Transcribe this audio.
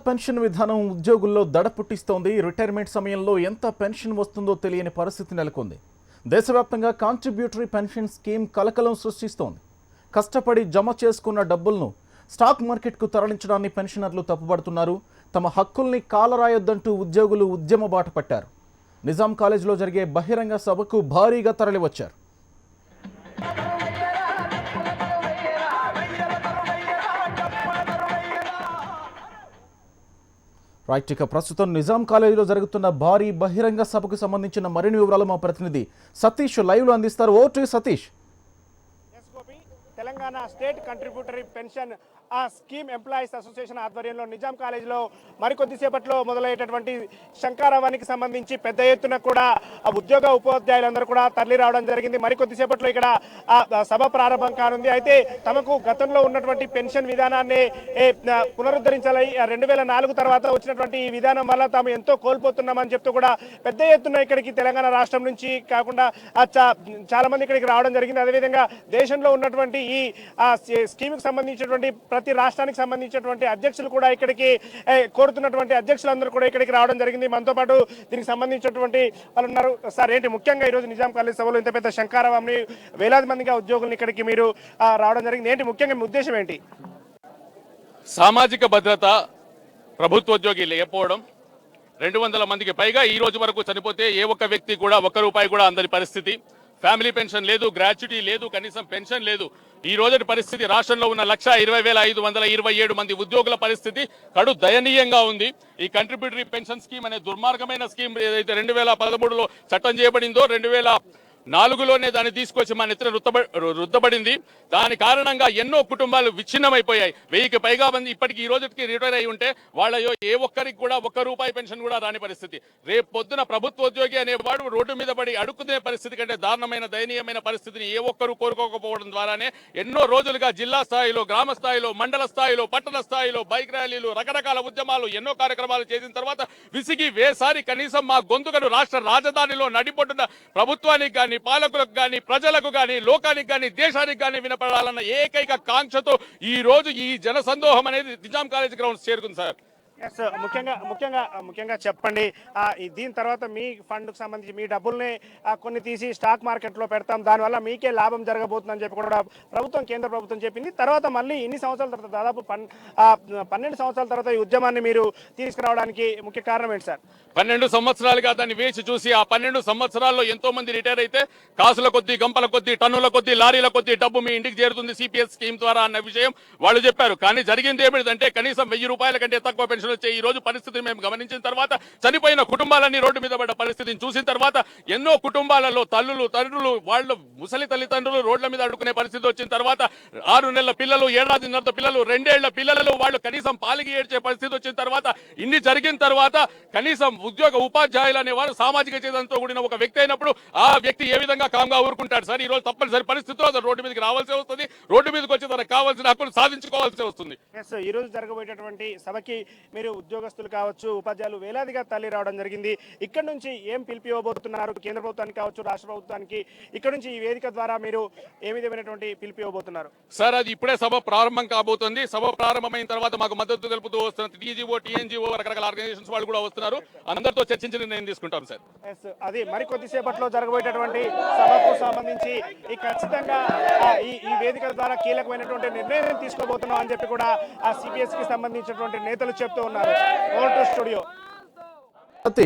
Pension విధానం ఉద్యోగుల్లో దడ పుట్టిస్తోంది. రిటైర్మెంట్ సమయంలో ఎంత పెన్షన్ వస్తుందో తెలియని పరిస్థితి నెలకొంది. దేశవ్యాప్తంగా కాంట్రిబ్యూటరీ పెన్షన్ స్కీమ్ కలకలం సృష్టిస్తోంది. కష్టపడి జమ చేసుకున్న డబ్బులను స్టాక్ మార్కెట్కు తరలించడాన్ని పెన్షనర్లు తప్పుపడుతున్నారు. తమ హక్కుల్ని కాలరాయొద్దంటూ ఉద్యోగులు ఉద్యమ బాట పట్టారు. నిజాం కాలేజీలో జరిగే బహిరంగ సభకు భారీగా తరలివచ్చారు. రైట్, ఇక ప్రస్తుతం నిజాం కాలేజీలో జరుగుతున్న భారీ బహిరంగ సభకు సంబంధించిన మరిన్ని వివరాలు మా ప్రతినిధి సతీష్ లైవ్లో అందిస్తారు. Vote Satish. Telangana state contributory pension scheme employees association ఆధ్వర్యంలో నిజాం కాలేజీలో మరికొద్దిసేపట్లో మొదలయ్యేటటువంటి శంఖారావానికి సంబంధించి పెద్ద ఎత్తున కూడా ఉద్యోగ ఉపాధ్యాయులందరూ కూడా తరలి రావడం జరిగింది. మరికొద్దిసేపట్లో ఇక్కడ సభ ప్రారంభం కానుంది. అయితే తమకు గతంలో ఉన్నటువంటి పెన్షన్ విధానాన్ని పునరుద్ధరించాలని 2004 తర్వాత వచ్చినటువంటి ఈ విధానం వల్ల తాము ఎంతో కోల్పోతున్నామని చెప్తూ కూడా పెద్ద ఎత్తున ఇక్కడికి తెలంగాణ రాష్ట్రం నుంచి కాకుండా చాలా మంది ఇక్కడికి రావడం జరిగింది. అదేవిధంగా దేశంలో ఉన్నటువంటి ఈ స్కీమ్కి సంబంధించినటువంటి ప్రతి రాష్ట్రానికి సంబంధించినటువంటి అధ్యక్షులు కూడా ఇక్కడికి కోరుతున్నటువంటి అధ్యక్షులందరూ కూడా ఇక్కడికి రావడం జరిగింది. మనతో పాటు దీనికి సంబంధించినటువంటి వాళ్ళు ఉన్నారు. సార్, ఏంటి ముఖ్యంగా ఈరోజు నిజాం కాలేజ్ సభలో ఇంత పెద్ద శంఖారావాన్ని వేలాది మందిగా ఉద్యోగులను ఇక్కడికి మీరు రావడం జరిగింది, ఏంటి ముఖ్యంగా మీ ఉద్దేశం ఏంటి? సామాజిక భద్రత ప్రభుత్వోద్యోగి లేకపోవడం, 200 మందికి పైగా ఈ రోజు వరకు చనిపోతే ఏ ఒక్క వ్యక్తి కూడా ₹1 కూడా అందని పరిస్థితి. ఫ్యామిలీ పెన్షన్ లేదు, గ్రాట్యుటీ లేదు, కనీసం పెన్షన్ లేదు. ఈ రోజు పరిస్థితి రాష్ట్రంలో ఉన్న 1,20,527 మంది ఉద్యోగుల పరిస్థితి కడు దయనీయంగా ఉంది. ఈ కంట్రిబ్యూటరీ పెన్షన్ స్కీమ్ అనే దుర్మార్గమైన స్కీమ్ ఏదైతే 2013లో చట్టం చేయబడిందో 2004లోనే దాన్ని తీసుకొచ్చి మన నెత్తిన రుద్దబడింది. దాని కారణంగా ఎన్నో కుటుంబాలు విచ్ఛిన్నమైపోయాయి. 1000కి పైగా మంది ఇప్పటికి ఈ రోజుకి రిటైర్ అయి ఉంటే వాళ్ళలో ఏ ఒక్కరికి కూడా ₹1 పెన్షన్ కూడా రాని పరిస్థితి. రేపు పొద్దున ప్రభుత్వోద్యోగి అనేవాడు రోడ్డు మీద పడి అడుక్కునే పరిస్థితి కంటే దారుణమైన దయనీయమైన పరిస్థితిని ఏ ఒక్కరూ కోరుకోకపోవడం ద్వారానే ఎన్నో రోజులుగా జిల్లా స్థాయిలో, గ్రామ స్థాయిలో, మండల స్థాయిలో, పట్టణ స్థాయిలో బైక్ ర్యాలీలు, రకరకాల ఉద్యమాలు, ఎన్నో కార్యక్రమాలు చేసిన తర్వాత విసిగి వేసారి కనీసం మా గొంతుకను రాష్ట్ర రాజధానిలో నడిపొట్టున ప్రభుత్వానికి కానీ, పాలకులకు కానీ, ప్రజలకు కానీ, లోకానికి కానీ, దేశానికి కానీ వినపడాలన్న ఏకైక కాంక్షతో ఈ రోజు ఈ జనసందోహం అనేది నిజాం కాలేజ్ గ్రౌండ్స్ చేరుకుంది సార్. ముఖ్యంగా చెప్పండి, దీని తర్వాత మీ ఫండ్కు సంబంధించి మీ డబ్బుల్ని కొన్ని తీసి స్టాక్ మార్కెట్లో పెడతాం, దానివల్ల మీకే లాభం జరగబోతుందని చెప్పి కూడా కేంద్ర ప్రభుత్వం చెప్పింది. తర్వాత మళ్ళీ ఇన్ని సంవత్సరాల తర్వాత, దాదాపు 12 సంవత్సరాల తర్వాత ఈ ఉద్యమాన్ని మీరు తీసుకురావడానికి ముఖ్య కారణం ఏంటి సార్? 12 సంవత్సరాలుగా దాన్ని వేచి చూసి ఆ 12 సంవత్సరాల్లో ఎంతో మంది రిటైర్ అయితే కాసుల కొద్దీ, గంపల కొద్దీ, టన్నుల కొద్దీ, లారీల కొద్దీ డబ్బు మీ ఇంటికి చేరుతుంది సిపిఎస్ స్కీమ్ ద్వారా అన్న విషయం వాళ్ళు చెప్పారు. కానీ జరిగింది ఏమిటంటే కనీసం ₹1000 కంటే తక్కువ పెన్షన్ వచ్చే ఈ రోజు పరిస్థితిని మేము గమనించిన తర్వాత, చనిపోయిన కుటుంబాలన్నీ రోడ్డు మీద పడ్డ పరిస్థితిని చూసిన తర్వాత, ఎన్నో కుటుంబాలలో తల్లులు, తండ్రులు, వాళ్ళు ముసలి తల్లిదండ్రులు రోడ్ల మీద అడుకునే పరిస్థితి వచ్చిన తర్వాత, 6 నెలల పిల్లలు, 7.5 పిల్లలు, 2 ఏళ్ల పిల్లలు వాళ్ళు కనీసం పాలిగి ఏడ్చే పరిస్థితి వచ్చిన తర్వాత, ఇన్ని జరిగిన తర్వాత కనీసం ఉద్యోగ ఉపాధ్యాయులు అనేవారు సామాజిక చేతనతో కూడిన ఒక వ్యక్తి అయినప్పుడు ఆ వ్యక్తి ఏ విధంగా కామ్గా ఊరుకుంటాడు సార్? ఈ రోజు తప్పనిసరి పరిస్థితిలో రోడ్డు మీదకి రావాల్సి వస్తుంది. రోడ్డు మీదకి వచ్చి తనకు కావాల్సిన హక్కులు సాధించుకోవాల్సి వస్తుంది. ఈ రోజు జరగబోయేటటువంటి సభకి మీరు ఉద్యోగస్తులు కావచ్చు, ఉపాధ్యాయులు వేలాదిగా తల్లి రావడం జరిగింది. ఇక్కడ నుంచి ఏం పిలిపి ఇవ్వబోతున్నారు కేంద్ర ప్రభుత్వానికి కావచ్చు, రాష్ట్ర ప్రభుత్వానికి? ఇక్కడ నుంచి ఈ వేదిక ద్వారా మీరు ఏ విధమైనటువంటి పిలిపి ఇవ్వబోతున్నారు సార్? అది ఇప్పుడే సభ ప్రారంభం కాబోతుంది. సభ ప్రారంభమైన తర్వాత మాకు మద్దతు తెలుపుతూ వస్తున్న టీజీఓ, టీఎన్జీఓ, రకరకాల ఆర్గనైజేషన్స్ వాళ్ళు కూడా వస్తున్నారు. అందరితో చర్చించి నిర్ణయం తీసుకుంటాం సార్. అది మరికొద్దిసేపట్లో జరగబోయేటటువంటి సభకు సంబంధించి ఖచ్చితంగా ఈ వేదిక ద్వారా కీలకమైనటువంటి నిర్ణయం తీసుకోబోతున్నాం అని చెప్పి కూడా సిపిఎస్ కి సంబంధించినటువంటి నేతలు చెప్తూ ఉన్నారు. Over to studio. సతీష్.